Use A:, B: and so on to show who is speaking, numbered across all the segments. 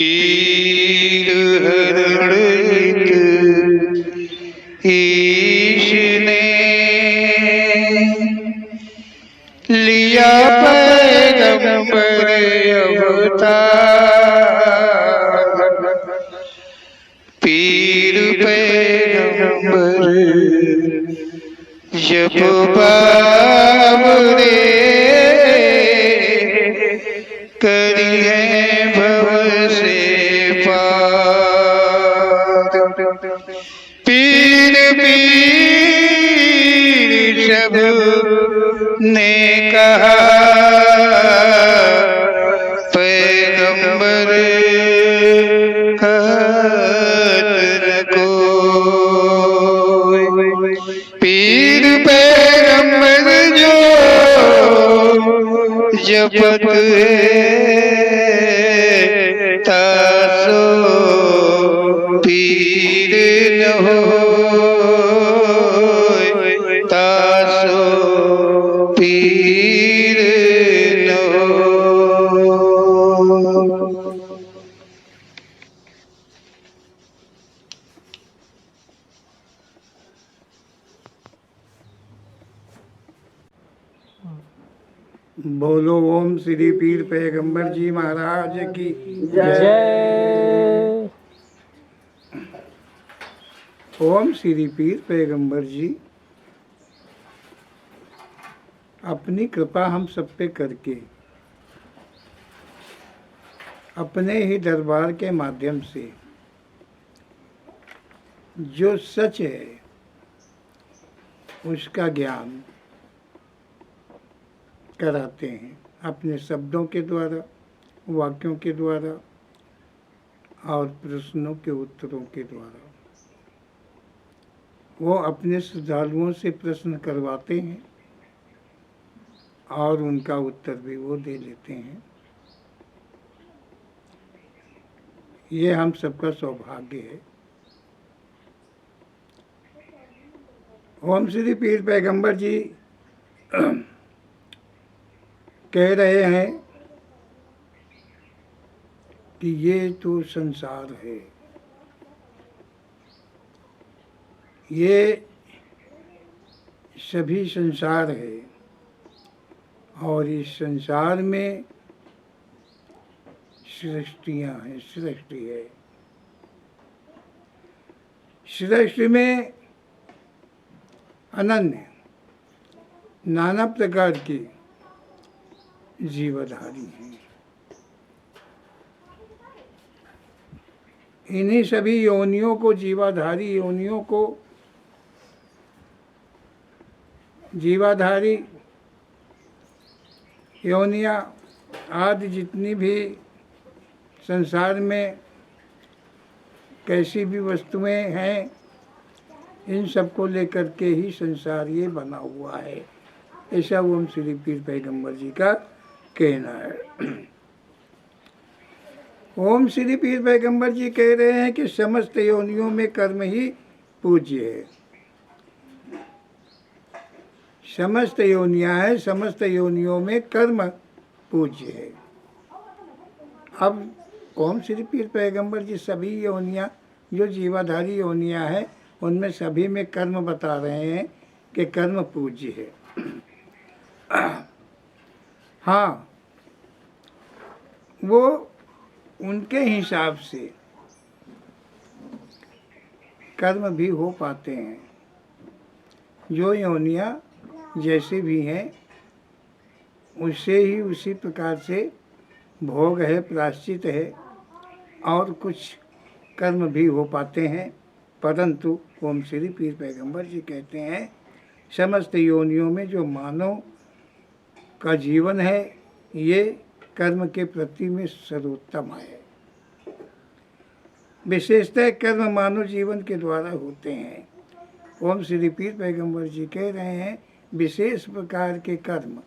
A: पीर हरण ईश ने लिया पैगंबर अवतार। पीर पैगंबर जब बाबरे करी है भव से पार। पीर पीर सब ने कहा पैगंबर कहत न कोई। पीर पैगंबर जो जपत है तासो पीर न होय, तासो पीर न होय।
B: बोलो ओम श्री पीर पैगंबर जी महाराज की
C: जय।
B: ओम श्री पीर पैगंबर जी अपनी कृपा हम सब पे करके अपने ही दरबार के माध्यम से जो सच है उसका ज्ञान कराते हैं अपने शब्दों के द्वारा, वाक्यों के द्वारा और प्रश्नों के उत्तरों के द्वारा। वो अपने श्रद्धालुओं से प्रश्न करवाते हैं और उनका उत्तर भी वो दे लेते हैं। ये हम सबका सौभाग्य है। ओम श्री पीर पैगंबर जी कह रहे हैं कि ये तो संसार है, ये सभी संसार है और इस संसार में सृष्टियां हैं, सृष्टि है। सृष्टि में अनन्य नाना प्रकार की जीवधारी हैं। इन्हीं सभी योनियों को, जीवाधारी योनियों को, जीवाधारी योनियाँ आदि जितनी भी संसार में कैसी भी वस्तुएं हैं, इन सबको लेकर के ही संसार ये बना हुआ है। ऐसा ओम श्री पीर पैगंबर जी का कहना है। ओम श्री पीर पैगंबर जी कह रहे हैं कि समस्त योनियों में कर्म ही पूज्य है। समस्त योनियां हैं, समस्त योनियों में कर्म पूज्य है। अब ओम श्री पीर पैगंबर जी सभी योनियां जो जीवाधारी योनियां हैं उनमें सभी में कर्म बता रहे हैं कि कर्म पूज्य है। हाँ, वो उनके हिसाब से कर्म भी हो पाते हैं। जो योनियाँ जैसे भी हैं उससे ही उसी प्रकार से भोग है, प्रायश्चित है और कुछ कर्म भी हो पाते हैं। परंतु ओम श्री पीर पैगंबर जी कहते हैं समस्त योनियों में जो मानव का जीवन है ये कर्म के प्रति में सर्वोत्तम है। विशेषतः कर्म मानव जीवन के द्वारा होते हैं। ओम श्री पीर पैगंबर जी कह रहे हैं विशेष प्रकार के कर्म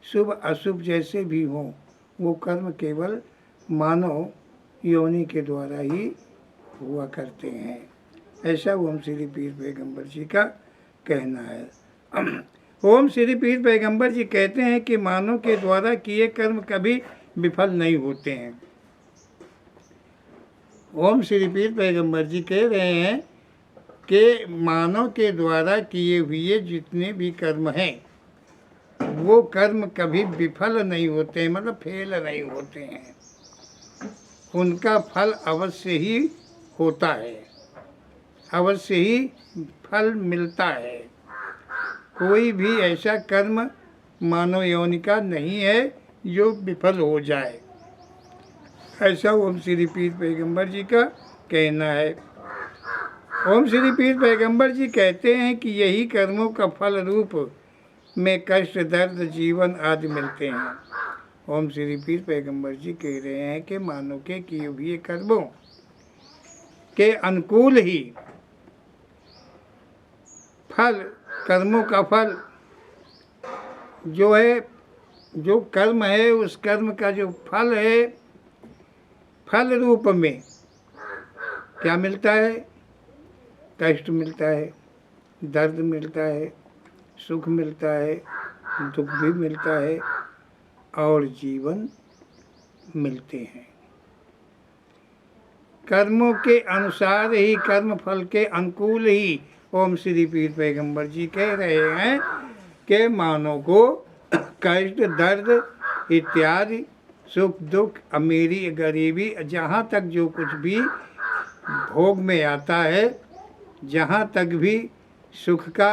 B: शुभ अशुभ जैसे भी हों वो कर्म केवल मानव योनि के द्वारा ही हुआ करते हैं। ऐसा ओम श्री पीर पैगंबर जी का कहना है। ओम श्री पीर पैगंबर जी कहते हैं कि मानव के द्वारा किए कर्म कभी विफल नहीं होते हैं। ओम श्री पीर पैगंबर जी कह रहे हैं कि मानव के द्वारा किए हुए जितने भी कर्म हैं वो कर्म कभी विफल नहीं होते हैं, मतलब फेल नहीं होते हैं। उनका फल अवश्य ही होता है, अवश्य ही फल मिलता है। कोई भी ऐसा कर्म मानव योनि का नहीं है जो विफल हो जाए, ऐसा ओम श्री पीर पैगंबर जी का कहना है। ओम श्री पीर पैगंबर जी कहते हैं कि यही कर्मों का फल रूप में कष्ट, दर्द, जीवन आदि मिलते हैं। ओम श्री पीर पैगंबर जी कह रहे हैं कि मानव के किए हुए कर्मों के अनुकूल ही फल, कर्मों का फल जो है, जो कर्म है उस कर्म का जो फल है, फल रूप में क्या मिलता है? कष्ट मिलता है, दर्द मिलता है, सुख मिलता है, दुख भी मिलता है और जीवन मिलते हैं। कर्मों के अनुसार ही, कर्म फल के अनुकूल ही ओम श्री पीर पैगंबर जी कह रहे हैं कि मानव को कष्ट, दर्द इत्यादि, सुख दुख, अमीरी गरीबी, जहाँ तक जो कुछ भी भोग में आता है, जहाँ तक भी सुख का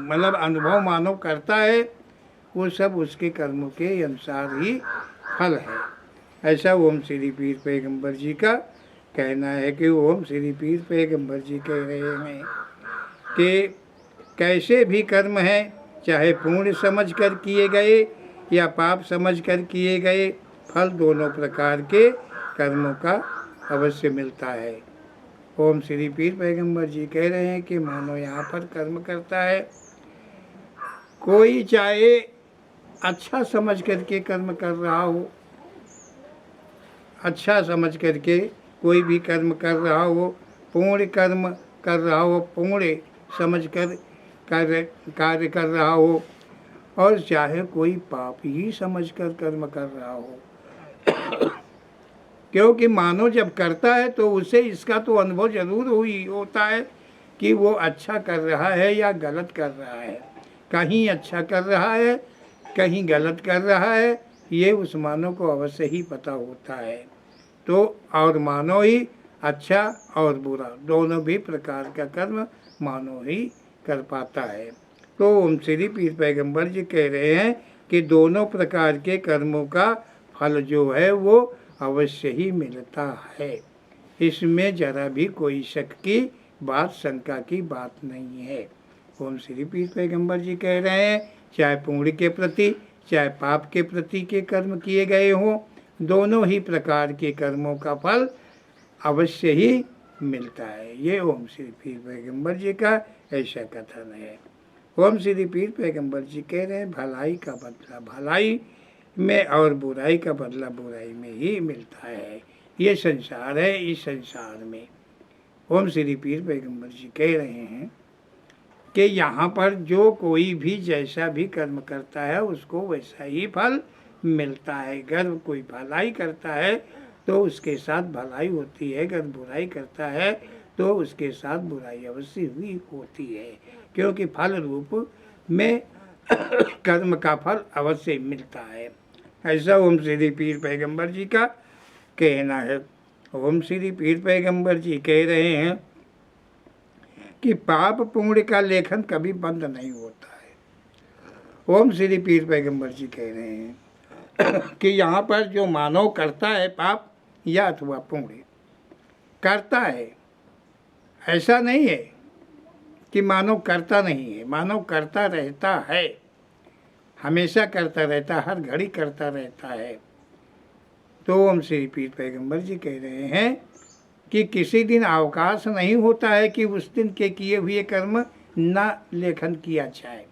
B: मतलब अनुभव मानव करता है, वो सब उसके कर्मों के अनुसार ही फल है। ऐसा ओम श्री पीर पैगंबर जी का कहना है कि ओम श्री पीर पैगंबर जी कह रहे हैं कि कैसे भी कर्म हैं, चाहे पुण्य समझ कर किए गए या पाप समझ कर किए गए, फल दोनों प्रकार के कर्मों का अवश्य मिलता है। ओम श्री पीर पैगंबर जी कह रहे हैं कि मानो यहाँ पर कर्म करता है, कोई चाहे अच्छा समझ करके कर्म कर रहा हो, अच्छा समझ करके कोई भी कर्म कर रहा हो, पुण्य कर्म कर रहा हो, पुण्य समझ कर कार्य कर रहा हो, और चाहे कोई पाप ही समझकर कर्म कर रहा हो। क्योंकि मानव जब करता है तो उसे इसका तो अनुभव जरूर हुई होता है कि वो अच्छा कर रहा है या गलत कर रहा है। कहीं अच्छा कर रहा है, कहीं गलत कर रहा है, ये उस मानव को अवश्य ही पता होता है। तो और मानव ही अच्छा और बुरा दोनों भी प्रकार का कर्म मानव ही कर पाता है। तो ओम श्री पीर पैगंबर जी कह रहे हैं कि दोनों प्रकार के कर्मों का फल जो है वो अवश्य ही मिलता है। इसमें जरा भी कोई शक की बात, शंका की बात नहीं है। ओम श्री पीर पैगंबर जी कह रहे हैं चाहे पुण्य के प्रति चाहे पाप के प्रति के कर्म किए गए हों, दोनों ही प्रकार के कर्मों का फल अवश्य ही मिलता है। ये ओम श्री पीर पैगंबर जी का ऐसा कथन है। ओम श्री पीर पैगंबर जी कह रहे हैं भलाई का बदला भलाई में और बुराई का बदला बुराई में ही मिलता है। ये संसार है, इस संसार में ओम श्री पीर पैगंबर जी कह रहे हैं कि यहाँ पर जो कोई भी जैसा भी कर्म करता है उसको वैसा ही फल मिलता है। अगर कोई भलाई करता है तो उसके साथ भलाई होती है, अगर बुराई करता है तो उसके साथ बुराई अवश्य हुई होती है, क्योंकि फल रूप में कर्म का फल अवश्य मिलता है। ऐसा ओम श्री पीर पैगंबर जी का कहना है। ओम श्री पीर पैगंबर जी कह रहे हैं कि पाप पुण्य का लेखन कभी बंद नहीं होता है। ओम श्री पीर पैगंबर जी कह रहे हैं कि यहाँ पर जो मानव करता है पाप या अथवा पुण्य करता है, ऐसा नहीं है कि मानव करता नहीं है, मानव करता रहता है, हमेशा करता रहता है, हर घड़ी करता रहता है। तो ओम श्री पीर पैगंबर जी कह रहे हैं कि किसी दिन अवकाश नहीं होता है कि उस दिन के किए हुए कर्म न लेखन किया जाए।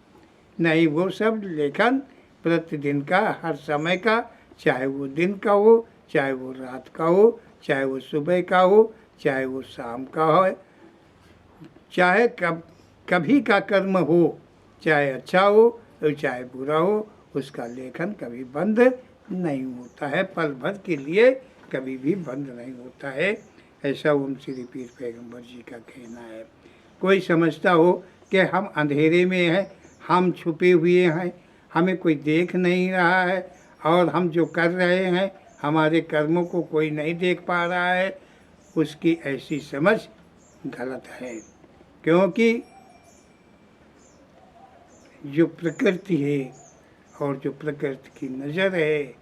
B: नहीं, वो सब लेखन प्रतिदिन का, हर समय का, चाहे वो दिन का हो, चाहे वो रात का हो, चाहे वो सुबह का हो, चाहे वो शाम का हो, चाहे कभी का कर्म हो, चाहे अच्छा हो चाहे बुरा हो, उसका लेखन कभी बंद नहीं होता है, पल भर के लिए कभी भी बंद नहीं होता है। ऐसा ओम श्री पीर पैगंबर जी का कहना है। कोई समझता हो कि हम अंधेरे में हैं, हम छुपे हुए हैं, हमें कोई देख नहीं रहा है और हम जो कर रहे हैं हमारे कर्मों को कोई नहीं देख पा रहा है, उसकी ऐसी समझ गलत है। क्योंकि जो प्रकृति है और जो प्रकृति की नज़र है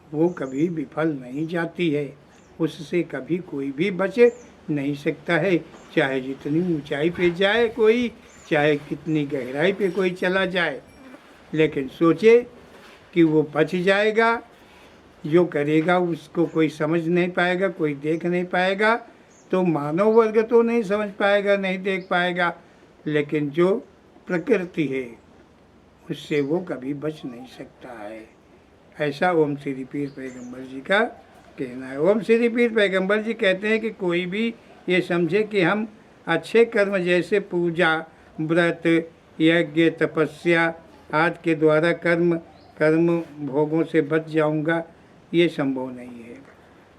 B: वो कभी विफल नहीं जाती है, उससे कभी कोई भी बच नहीं सकता है। चाहे जितनी ऊंचाई पे जाए कोई, चाहे कितनी गहराई पे कोई चला जाए, लेकिन सोचे कि वो बच जाएगा। जो करेगा उसको कोई समझ नहीं पाएगा, कोई देख नहीं पाएगा, तो मानव वर्ग तो नहीं समझ पाएगा, नहीं देख पाएगा, लेकिन जो प्रकृति है उससे वो कभी बच नहीं सकता है। ऐसा ओम श्री पीर पैगंबर जी का कहना है। ओम श्री पीर पैगंबर जी कहते हैं कि कोई भी ये समझे कि हम अच्छे कर्म जैसे पूजा, व्रत, यज्ञ, तपस्या आदि के द्वारा कर्म भोगों से बच जाऊंगा, ये संभव नहीं है।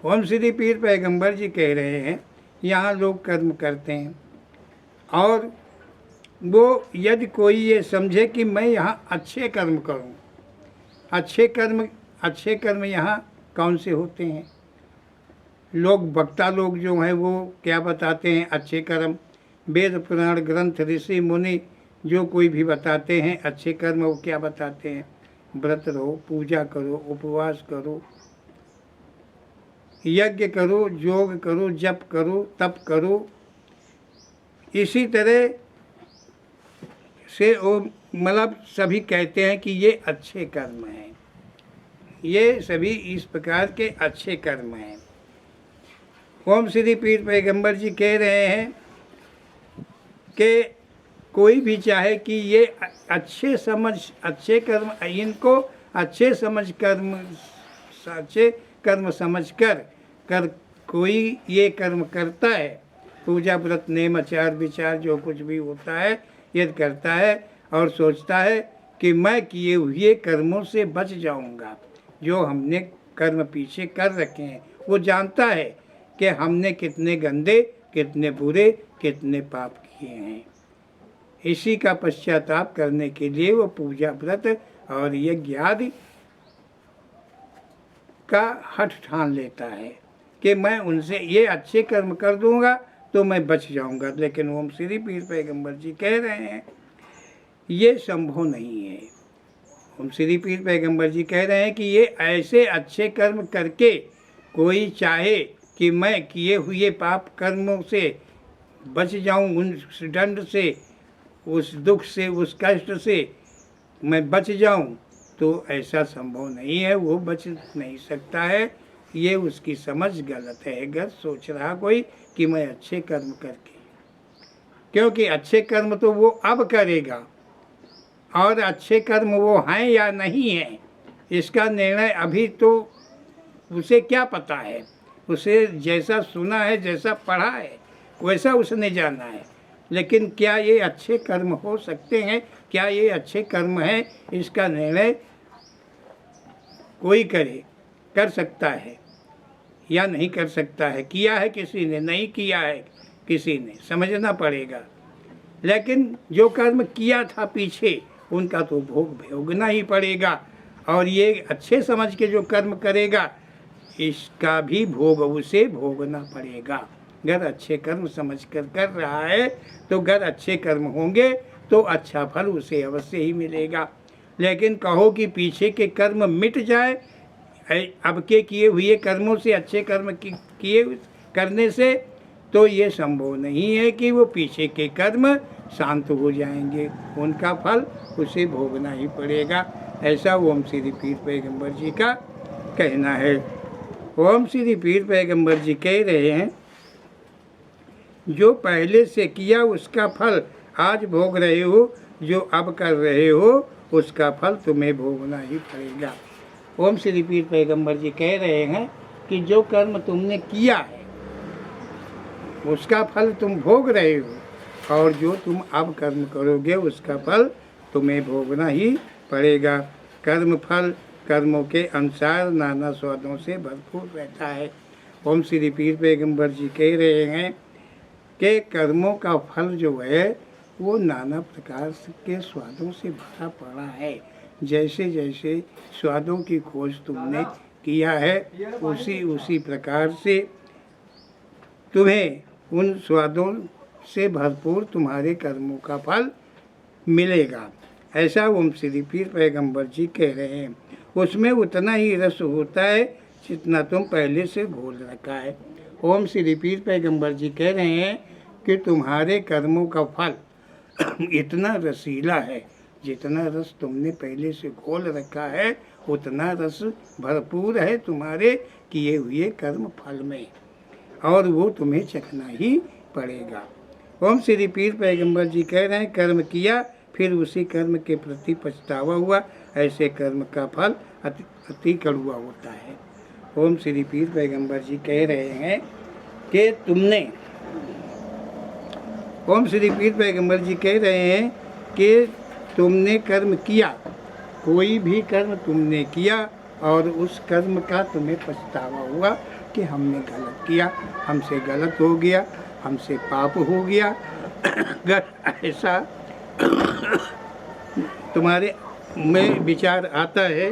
B: ओम श्री पीर पैगंबर जी कह रहे हैं यहाँ लोग कर्म करते हैं और वो यदि कोई ये समझे कि मैं यहाँ अच्छे कर्म करूँ, अच्छे कर्म यहाँ कौन से होते हैं? लोग वक्ता लोग जो हैं वो क्या बताते हैं? अच्छे कर्म वेद पुराण ग्रंथ ऋषि मुनि जो कोई भी बताते हैं अच्छे कर्म, वो क्या बताते हैं? व्रत रहो, पूजा करो, उपवास करो, यज्ञ करो, योग करो, जप करो, तप करो। इसी तरह से वो मतलब सभी कहते हैं कि ये अच्छे कर्म हैं, ये सभी इस प्रकार के अच्छे कर्म हैं। ओम श्री पीर पैगंबर जी कह रहे हैं कि कोई भी चाहे कि ये अच्छे कर्म, इनको अच्छे कर्म समझ कर कोई ये कर्म करता है, पूजा व्रत नेम आचार विचार जो कुछ भी होता है यदि करता है और सोचता है कि मैं किए हुए कर्मों से बच जाऊंगा, जो हमने कर्म पीछे कर रखे हैं, वो जानता है कि हमने कितने गंदे, कितने बुरे, कितने पाप किए हैं। इसी का पश्चाताप करने के लिए वो पूजा व्रत और यज्ञ आदि का हठ ठान लेता है कि मैं उनसे ये अच्छे कर्म कर दूंगा तो मैं बच जाऊंगा। लेकिन ओम श्री पीर पैगंबर जी कह रहे हैं ये संभव नहीं है। ओम श्री पीर पैगंबर जी कह रहे हैं कि ये ऐसे अच्छे कर्म करके कोई चाहे कि मैं किए हुए पाप कर्मों से बच जाऊं, उस दंड से, उस दुख से, उस कष्ट से मैं बच जाऊं, तो ऐसा संभव नहीं है, वो बच नहीं सकता है। ये उसकी समझ गलत है। अगर सोच रहा कोई कि मैं अच्छे कर्म करके, क्योंकि अच्छे कर्म तो वो अब करेगा और अच्छे कर्म वो हैं या नहीं हैं इसका निर्णय अभी तो उसे क्या पता है। उसे जैसा सुना है, जैसा पढ़ा है, वैसा उसने जाना है। लेकिन क्या ये अच्छे कर्म हो सकते हैं, क्या ये अच्छे कर्म हैं, इसका निर्णय कोई कर सकता है या नहीं कर सकता है। किया है किसी ने, नहीं किया है किसी ने, समझना पड़ेगा। लेकिन जो कर्म किया था पीछे उनका तो भोग भोगना ही पड़ेगा, और ये अच्छे समझ के जो कर्म करेगा इसका भी भोग उसे भोगना पड़ेगा। अगर अच्छे कर्म समझ कर रहा है तो अगर अच्छे कर्म होंगे तो अच्छा फल उसे अवश्य ही मिलेगा। लेकिन कहो कि पीछे के कर्म मिट जाए, अब के किए हुए कर्मों से अच्छे कर्म किए करने से, तो ये संभव नहीं है कि वो पीछे के कर्म शांत हो जाएंगे, उनका फल उसे भोगना ही पड़ेगा। ऐसा ओम श्री पीर पैगंबर जी का कहना है। ओम श्री पीर पैगंबर जी कह रहे हैं जो पहले से किया उसका फल आज भोग रहे हो, जो अब कर रहे हो उसका फल तुम्हें भोगना ही पड़ेगा। ओम श्री पीर पैगंबर जी कह रहे हैं कि जो कर्म तुमने किया है उसका फल तुम भोग रहे हो, और जो तुम अब कर्म करोगे उसका फल तुम्हें भोगना ही पड़ेगा। कर्म फल कर्मों के अनुसार नाना स्वादों से भरपूर रहता है। ओम श्री पीर पैगंबर जी कह रहे हैं कि कर्मों का फल जो है वो नाना प्रकार के स्वादों से भरा पड़ा है। जैसे जैसे स्वादों की खोज तुमने किया है उसी प्रकार से तुम्हें उन स्वादों से भरपूर तुम्हारे कर्मों का फल मिलेगा। ऐसा ओम श्री पीर पैगंबर जी कह रहे हैं। उसमें उतना ही रस होता है जितना तुम पहले से घोल रखा है। ओम श्री पीर पैगंबर जी कह रहे हैं कि तुम्हारे कर्मों का फल इतना रसीला है, जितना रस तुमने पहले से घोल रखा है उतना रस भरपूर है तुम्हारे किए हुए कर्म फल में, और वो तुम्हें चखना ही पड़ेगा। ओम श्री पीर पैगंबर जी कह रहे हैं कर्म किया फिर उसी कर्म के प्रति पछतावा हुआ, ऐसे कर्म का फल अति कड़वा होता है। ओम श्री पीर पैगंबर जी कह रहे हैं कि तुमने, ओम श्री पीर पैगंबर जी कह रहे हैं कि तुमने कर्म किया, कोई भी कर्म तुमने किया और उस कर्म का तुम्हें पछतावा हुआ कि हमने गलत किया, हमसे गलत हो गया, हमसे पाप हो गया। अगर ऐसा तुम्हारे में विचार आता है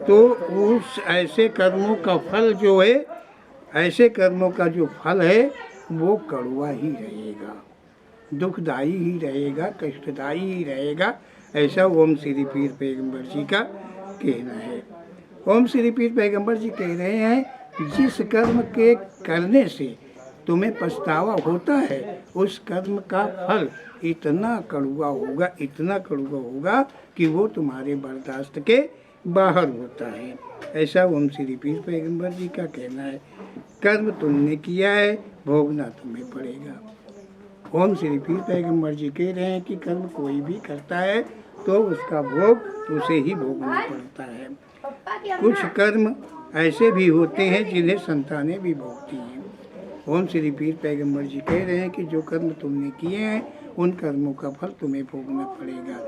B: तो उस ऐसे कर्मों का फल जो है, ऐसे कर्मों का जो फल है वो कड़वा ही रहेगा, दुखदायी ही रहेगा, कष्टदायी ही रहेगा। ऐसा ओम श्री पीर पैगंबर जी का कहना है। ओम श्री पीर पैगंबर जी कह रहे हैं जिस कर्म के करने से तुम्हें पछतावा होता है उस कर्म का फल इतना कड़वा होगा, इतना कड़वा होगा कि वो तुम्हारे बर्दाश्त के बाहर होता है। ऐसा ओम श्री पीर पैगंबर जी का कहना है। कर्म तुमने किया है, भोगना तुम्हें पड़ेगा। ओम श्री पीर पैगंबर जी कह रहे हैं कि कर्म कोई भी करता है तो उसका भोग उसे ही भोगना पड़ता है। कुछ कर्म ऐसे भी होते हैं जिन्हें संतानें भी भोगती हैं। ओम श्री पीर पैगंबर जी कह रहे हैं कि जो कर्म तुमने किए हैं उन कर्मों का फल तुम्हें भोगना पड़ेगा।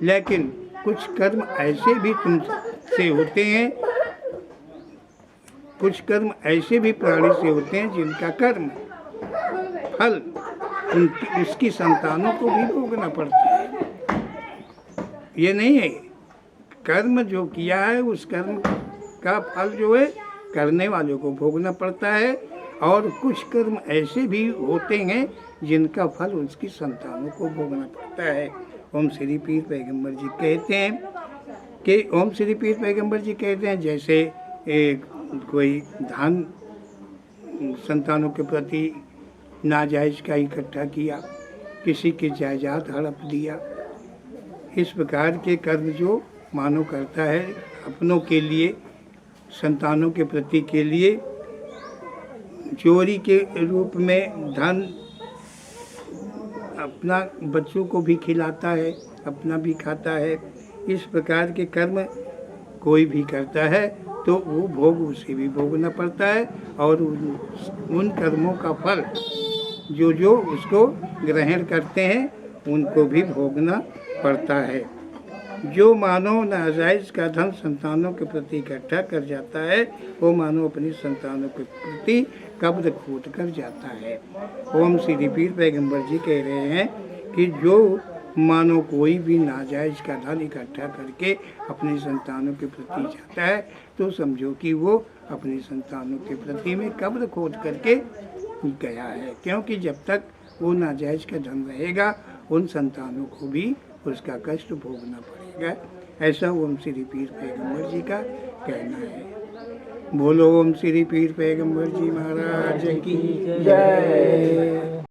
B: लेकिन कुछ कर्म ऐसे भी तुमसे होते हैं, कुछ कर्म ऐसे भी प्राणी से होते हैं जिनका कर्म फल उसकी संतानों को भी भोगना पड़ता है। ये नहीं है, कर्म जो किया है उस कर्म का फल जो है करने वालों को भोगना पड़ता है, और कुछ कर्म ऐसे भी होते हैं जिनका फल उसकी संतानों को भोगना पड़ता है। ओम श्री पीर पैगंबर जी कहते हैं कि ओम श्री पीर पैगंबर जी कहते हैं जैसे कोई धन संतानों के प्रति नाजायज़ का इकट्ठा किया, किसी की जायदाद हड़प दिया, इस प्रकार के कर्म जो मानव करता है अपनों के लिए, संतानों के प्रति के लिए, चोरी के रूप में धन अपना बच्चों को भी खिलाता है, अपना भी खाता है, इस प्रकार के कर्म कोई भी करता है तो वो भोग उसे भी भोगना पड़ता है, और उन कर्मों का फल जो जो उसको ग्रहण करते हैं उनको भी भोगना पड़ता है। जो मानव नाजायज़ का धन संतानों के प्रति इकट्ठा कर जाता है वो मानव अपनी संतानों के प्रति कब्र खोद कर जाता है। ओम श्री पीर पैगंबर जी कह रहे हैं कि जो मानो कोई भी नाजायज़ का धन इकट्ठा करके अपनी संतानों के प्रति जाता है तो समझो कि वो अपनी संतानों के प्रति में कब्र खोद करके गया है, क्योंकि जब तक वो नाजायज़ का धन रहेगा उन संतानों को भी उसका कष्ट भोगना पड़ेगा। ऐसा ओम श्री पीर पैगंबर जी का कहना है। बोलो ओम श्री पीर पैगंबर जी महाराज की जय।